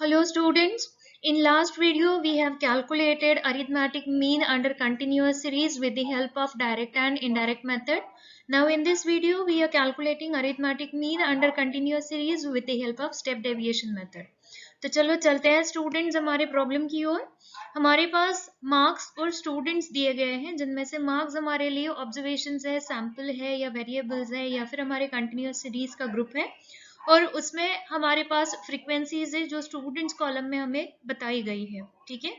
Hello students, in last video we have calculated arithmetic mean under continuous series with the help of direct and indirect method. Now in this video we are calculating arithmetic mean under continuous series with the help of step deviation method. तो चलो चलते हैं students हमारे problem की ओर। हमारे pass marks और students दिए गए हैं जिनमें से मार्क्स हमारे लिए ऑब्जर्वेशंस है, सैंपल है या वेरिएबल्स है या फिर हमारे कंटिन्यूस सीरीज का ग्रुप है और उसमें हमारे पास फ्रीक्वेंसीज है जो स्टूडेंट्स कॉलम में हमें बताई गई है। ठीक है,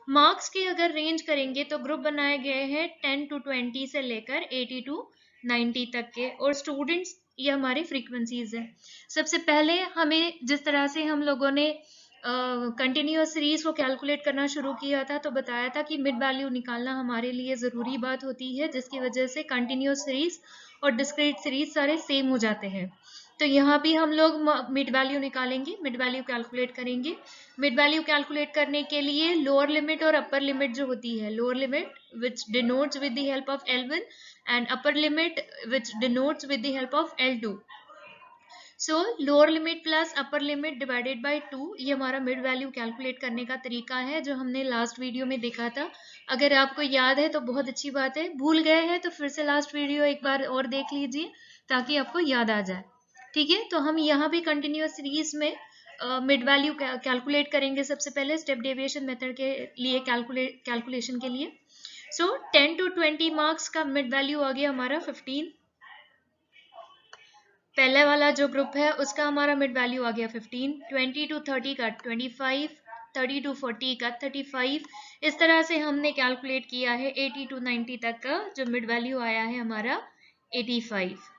मार्क्स की अगर रेंज करेंगे तो ग्रुप बनाए गए हैं 10 to 20 से लेकर 80 to 90 तक के, और स्टूडेंट्स ये हमारे फ्रीक्वेंसीज है। सबसे पहले हमें जिस तरह से हम लोगों ने कंटिन्यूअस सीरीज को कैलकुलेट करना शुरू किया था तो बताया था कि मिड वैल्यू निकालना हमारे लिए ज़रूरी बात होती है, जिसकी वजह से कंटिन्यूअस सीरीज और डिस्क्रीट सीरीज सारे सेम हो जाते हैं। तो यहाँ भी हम लोग मिड वैल्यू निकालेंगे, मिड वैल्यू कैलकुलेट करेंगे। मिड वैल्यू कैलकुलेट करने के लिए लोअर लिमिट और अपर लिमिट जो होती है, lower limit which denotes with the help of L1 and upper limit which denotes with the help of L2। So lower limit plus upper limit divided by 2, ये हमारा mid value calculate करने का तरीका है जो हमने लास्ट वीडियो में देखा था। अगर आपको याद है तो बहुत अच्छी बात है, भूल गए हैं तो फिर से लास्ट वीडियो एक बार और देख लीजिए ताकि आपको याद आ जाए। ठीक है, तो हम यहाँ भी कंटिन्यूअस सीरीज में मिड वैल्यू कैलकुलेट करेंगे सबसे पहले स्टेप डेविएशन मेथड के लिए कैलकुलेशन के लिए। सो 10 to 20 मार्क्स का मिड वैल्यू आ गया हमारा 15। पहले वाला जो ग्रुप है उसका हमारा मिड वैल्यू आ गया 15, 20 to 30 का 25, 30 to 40 का 35। इस तरह से हमने कैलकुलेट किया है 80 to 90 तक का जो मिड वैल्यू आया है हमारा 85।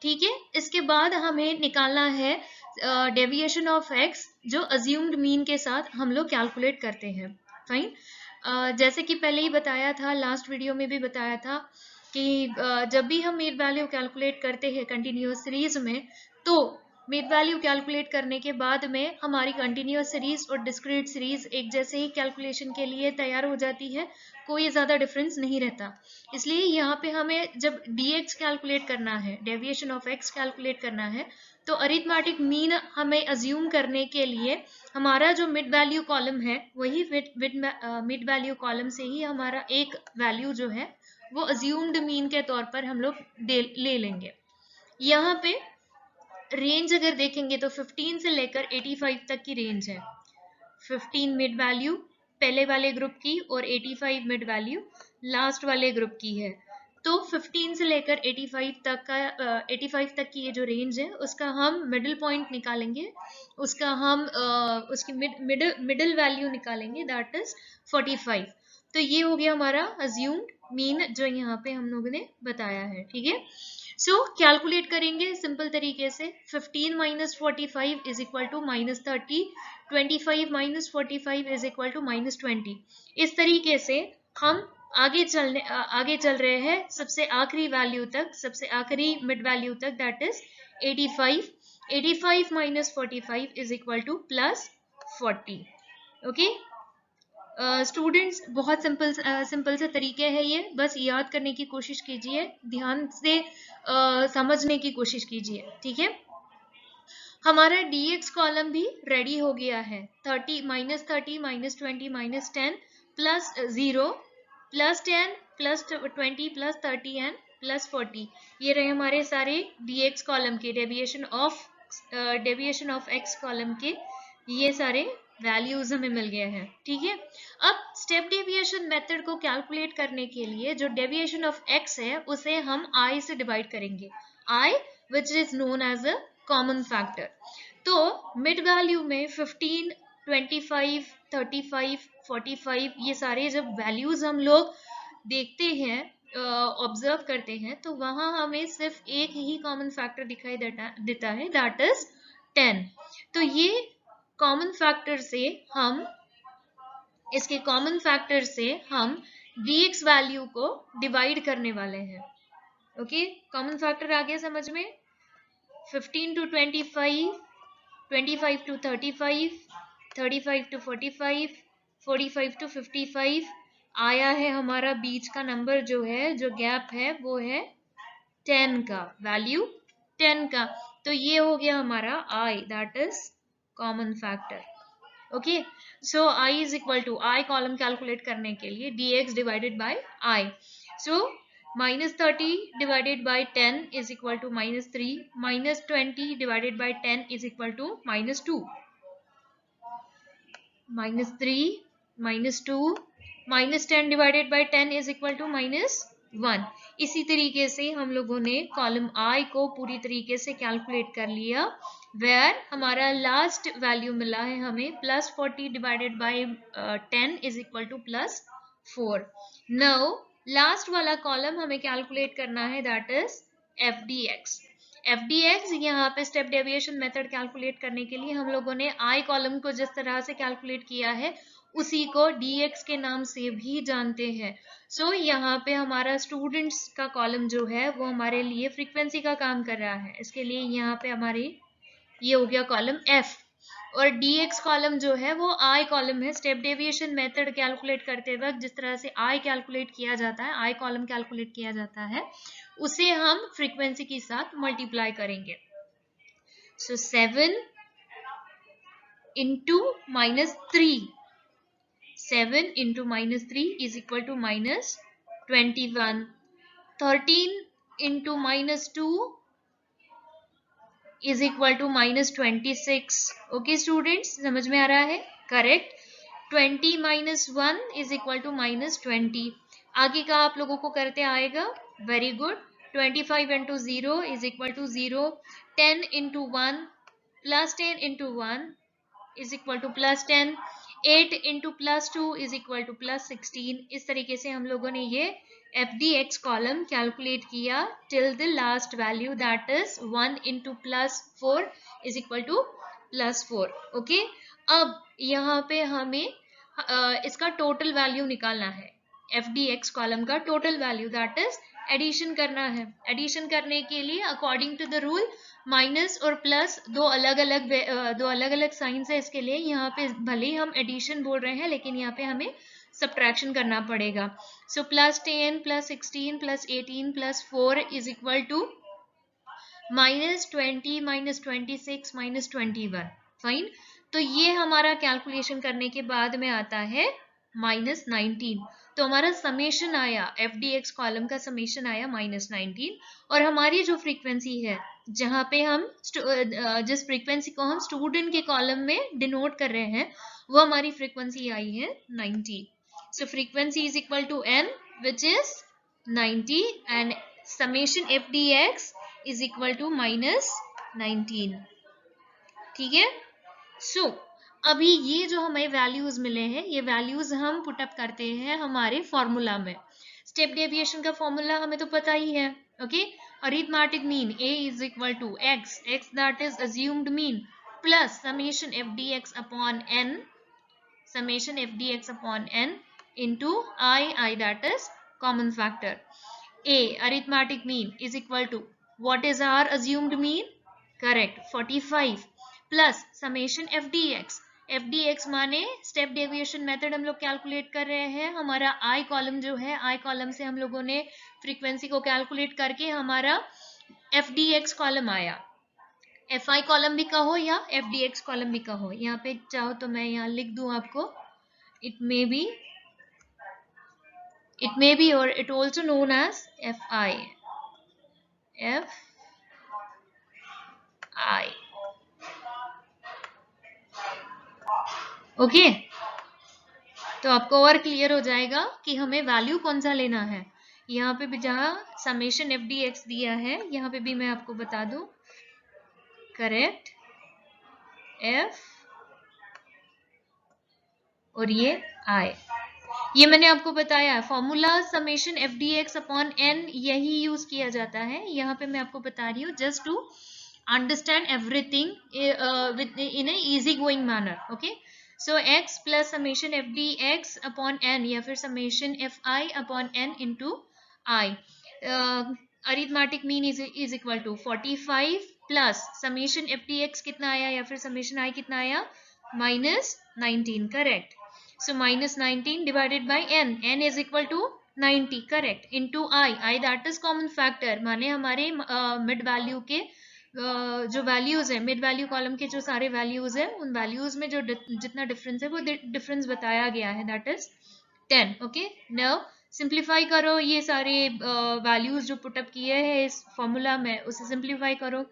ठीक है, इसके बाद हमें निकालना है डेविएशन ऑफ एक्स जो अज्यूम्ड मीन के साथ हम लोग कैलकुलेट करते हैं। फाइन, जैसे कि पहले ही बताया था, लास्ट वीडियो में भी बताया था कि जब भी हम मिड वैल्यू कैलकुलेट करते हैं कंटिन्यूअस सीरीज में तो मिड वैल्यू कैलकुलेट करने के बाद में हमारी कंटिन्यूअस सीरीज और डिस्क्रीट सीरीज एक जैसे ही कैलकुलेशन के लिए तैयार हो जाती है, कोई ज़्यादा डिफरेंस नहीं रहता। इसलिए यहाँ पे हमें जब dx कैलकुलेट करना है, डेविएशन ऑफ x कैलकुलेट करना है, तो अरिथमेटिक मीन हमें अज्यूम करने के लिए हमारा जो मिड वैल्यू कॉलम है वही मिड वैल्यू कॉलम से ही हमारा एक वैल्यू जो है वो अज्यूम्ड मीन के तौर पर हम लोग ले लेंगे। यहाँ पे रेंज अगर देखेंगे तो 15 से लेकर 85 तक की रेंज है। 15 मिड वैल्यू पहले वाले ग्रुप की और 85 मिड वैल्यू लास्ट वाले ग्रुप की है। तो 15 से लेकर 85 तक का 85 तक की ये जो रेंज है उसका हम मिडिल पॉइंट निकालेंगे, उसका हम उसकी मिडिल वैल्यू निकालेंगे, दैट इज 45। तो ये हो गया हमारा अज्यूम्ड मीन जो यहाँ पे हम लोगों ने बताया है। ठीक है, सो कैलकुलेट करेंगे सिंपल तरीके से। 15 minus 45 is equal to -30, 25 minus 45 is equal to -20। इस तरीके से हम आगे चल रहे हैं सबसे आखिरी वैल्यू तक, सबसे आखिरी मिड वैल्यू तक, that is 85। 85 minus 45 is equal to +40। Okay students, बहुत सिंपल से तरीके हैं ये, बस याद करने की कोशिश कीजिए, ध्यान से समझने की कोशिश कीजिए। ठीक है, हमारा dx कॉलम भी रेडी हो गया है। 30 minus 30 minus 20 minus 10 plus 0 plus 10 plus 20 plus 30 and plus 40, ये रहे हमारे सारे dx कॉलम के डेविएशन ऑफ x कॉलम के ये सारे वैल्यूज हमें मिल गए हैं। ठीक है, अब स्टेप डेविएशन मेथड को कैलकुलेट करने के लिए जो डेविएशन ऑफ x है उसे हम i से डिवाइड करेंगे, i which is known as a common factor. तो मिड वैल्यू में 15, 25, 35, 45 ये सारे जब वैल्यूज हम लोग देखते हैं, ऑब्जर्व करते हैं, तो वहां हमें सिर्फ एक ही कॉमन फैक्टर दिखाई देता है, दैट इज 10। तो ये कॉमन फैक्टर से हम इसके कॉमन फैक्टर से हम dx वैल्यू को डिवाइड करने वाले हैं। ओके, कॉमन फैक्टर आ गया समझ में। 15 to 25, 25 to 35, 35 to 45, 45 to 55 आया है हमारा बीच का नंबर जो है, जो गैप है वो है 10 का, वैल्यू 10 का। तो ये हो गया हमारा i, that is common factor. Okay, so I is equal to, I column calculate करने के लिए dx divided by I, so -30 divided by 10 is equal to -3, -20 divided by 10 is equal to -2, -3, -2, -10 divided by 10 is equal to -1। इसी तरीके से हम लोगों ने column I को पूरी तरीके से कैलकुलेट कर लिया, वेयर हमारा लास्ट वैल्यू मिला है हमें +40 divided by 10 is equal to +4। Now last वाला कॉलम हमें कैलकुलेट करना है, दैट इज FDX। FDX यहाँ पे स्टेप डेविएशन मेथड कैलकुलेट करने के लिए हम लोगों ने I कॉलम को जिस तरह से कैलकुलेट किया है उसी को DX के नाम से भी जानते हैं। सो यहाँ पे हमारा स्टूडेंट्स का कॉलम जो है वो हमारे लिए फ्रीक्वेंसी का काम कर रहा है, इसके लिए यहाँ पे हमारी ये हो गया कॉलम F, और DX कॉलम जो है वो I कॉलम है। स्टेप डेविएशन मेथड कैलकुलेट करते वक्त जिस तरह से I कैलकुलेट किया जाता है, I कॉलम कैलकुलेट किया जाता है, उसे हम फ्रीक्वेंसी के साथ मल्टीप्लाई करेंगे। So 7 into -3, 7 into -3 is equal to -21, 13 into -2 is equal to -26। Okay students, समझ में आ रहा है? करेक्ट। 20 -1 is equal to -20। आगे का आप लोगों को करते आएगा, very good. 25 into 0 is equal to 0, 10 into 1 +10 into 1 is equal to +10, 8 into +2 is equal to +16। इस तरीके से हम लोगों ने ये FDX कॉलम कैलकुलेट किया till the last value, that is 1 into +4 is equal to +4। Okay, अब यहाँ पे हमें इसका टोटल वैल्यू निकालना है, FDX कॉलम का total value, that is addition करना है। एडिशन करने के लिए according to the rule minus और प्लस दो अलग अलग साइंस है इसके लिए। यहाँ पे भले ही हम एडिशन बोल रहे हैं लेकिन यहाँ पे हमें सब्ट्रैक्शन करना पड़ेगा। सो +10 +16 +18 +4 इज इक्वल टू -20 -26 -21। फाइन, तो ये हमारा कैलकुलेशन करने के बाद में आता है -19। तो हमारा समेशन आया, FDX कॉलम का समेशन आया -19, और हमारी जो फ्रीक्वेंसी है जहाँ पे हम जिस फ्रीक्वेंसी को हम स्टूडेंट के कॉलम में डिनोट कर रहे हैं वो हमारी फ्रीक्वेंसी आई है 90। So frequency is equal to n which is 90 and summation FDX is equal to -19। ठीक है। सो अभी ये जो हमें वैल्यूज मिले हैं, ये वैल्यूज हम पुटअप करते हैं हमारे फॉर्मूला में। स्टेप डेविएशन का फॉर्मूला हमें तो पता ही है। Okay, arithmetic mean A is equal to x that is assumed mean plus summation FDX upon n, summation FDX upon n into I that is common factor. A arithmetic mean is equal to, what is our assumed mean? Correct, 45 plus summation FDX। FDX माने step deviation method हम लोग calculate कर रहे हैं। हमारा I column जो है, I column से हम लोगों ने फ्रीक्वेंसी को कैलकुलेट करके हमारा FDX कॉलम आया। FI कॉलम भी कहो या FDX कॉलम भी कहो, यहाँ पे चाहो तो मैं यहाँ लिख दूं आपको, it may be or it also known as FI। Okay, तो आपको और क्लियर हो जाएगा कि हमें वैल्यू कौन सा लेना है। यहाँ पे भी जहाँ समेशन FDX दिया है यहाँ पे भी मैं आपको बता दूं, करेक्ट, F और ये I, ये मैंने आपको बताया formula summation FDX upon n यही यूज किया जाता है। यहाँ पे मैं आपको बता रही हूँ just to understand everything in a easy going manner. Okay, so x plus summation FDX upon n या फिर summation FI upon n into I। Arithmetic mean is equal to 45 plus summation FDX कितना आया या फिर summation I कितना आया, -19। Correct, so -19 divided by n is equal to 90, correct, into I that is common factor, माने हमारे mid value के जो वैल्यूज है मिड वैल्यू कॉलम के जो सारे वैल्यूज है उन वैल्यूज में जो जितना डिफरेंस है वो डिफरेंस बताया गया है, that is 10. Okay, now simplify करो ये सारे वैल्यूज जो पुटअप किए हैं इस फॉर्मूला में, उसे सिंप्लीफाई करो.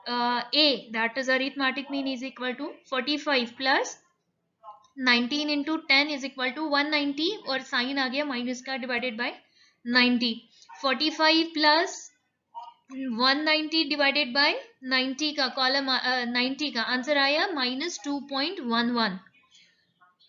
A, that is arithmetic mean is equal to 45 plus 19 into 10 is equal to 190 और साइन आ गया माइनस का divided by 90. 45 plus 190 divided by 90 का कॉलम 90 का आंसर आया -2.11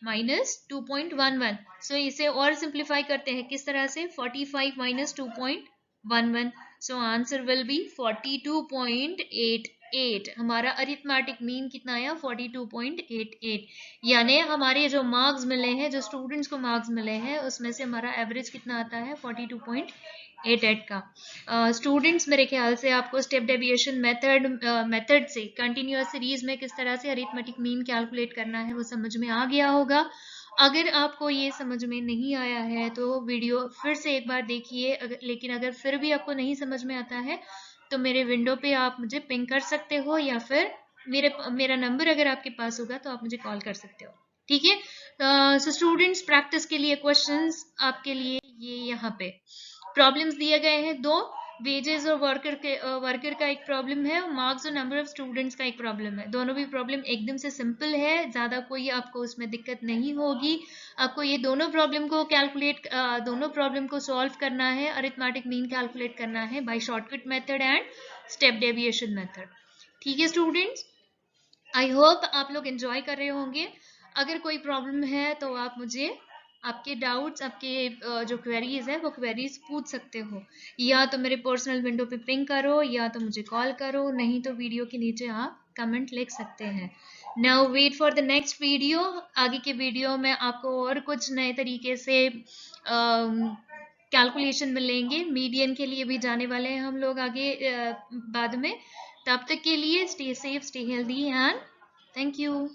-2.11. सो इसे और सिंप्लीफाई करते हैं किस तरह से 45 minus 2.11. So answer will be 42.88. हमारा अरिथमेटिक मीन कितना आया 42.88. यानी हमारे जो मार्क्स मिले हैं, जो स्टूडेंट्स को मार्क्स मिले हैं, उसमें से हमारा एवरेज कितना आता है 42.88 का. स्टूडेंट्स मेरे ख्याल से आपको स्टेप डेविएशन मेथड से कंटिन्यूअस सीरीज में किस तरह से अरिथमेटिक मीन कैलकुलेट करना है वो समझ में आ गया होगा. अगर आपको ये समझ में नहीं आया है तो वीडियो फिर से एक बार देखिए. लेकिन अगर फिर भी आपको नहीं समझ में आता है तो मेरे विंडो पे आप मुझे पिंग कर सकते हो, या फिर मेरा नंबर अगर आपके पास होगा तो आप मुझे कॉल कर सकते हो. ठीक है. सो स्टूडेंट्स प्रैक्टिस के लिए क्वेश्चंस आपके लिए ये यहाँ पे प्रॉब्लम्स दिए गए हैं. दो वेजेस और वर्कर का एक प्रॉब्लम है, मार्क्स और नंबर ऑफ स्टूडेंट्स का एक प्रॉब्लम है. दोनों भी प्रॉब्लम एकदम से सिंपल है, ज्यादा कोई आपको उसमें दिक्कत नहीं होगी. आपको ये दोनों प्रॉब्लम को सॉल्व करना है, अरिथमेटिक मीन कैलकुलेट करना है by shortcut method and step deviation method. ठीक है स्टूडेंट्स, आई होप आप लोग एंजॉय कर रहे होंगे. अगर कोई प्रॉब्लम है तो आप मुझे आपके डाउट्स, आपके जो क्वेरीज है वो क्वेरीज पूछ सकते हो. या तो मेरे पर्सनल विंडो पे पिंग करो, या तो मुझे कॉल करो, नहीं तो वीडियो के नीचे आप कमेंट लिख सकते हैं. Now wait for the next video. आगे के वीडियो में आपको और कुछ नए तरीके से कैलकुलेशन मिलेंगे. मीडियन के लिए भी जाने वाले हैं हम लोग आगे बाद में. तब तक के लिए stay safe, stay healthy and thank you.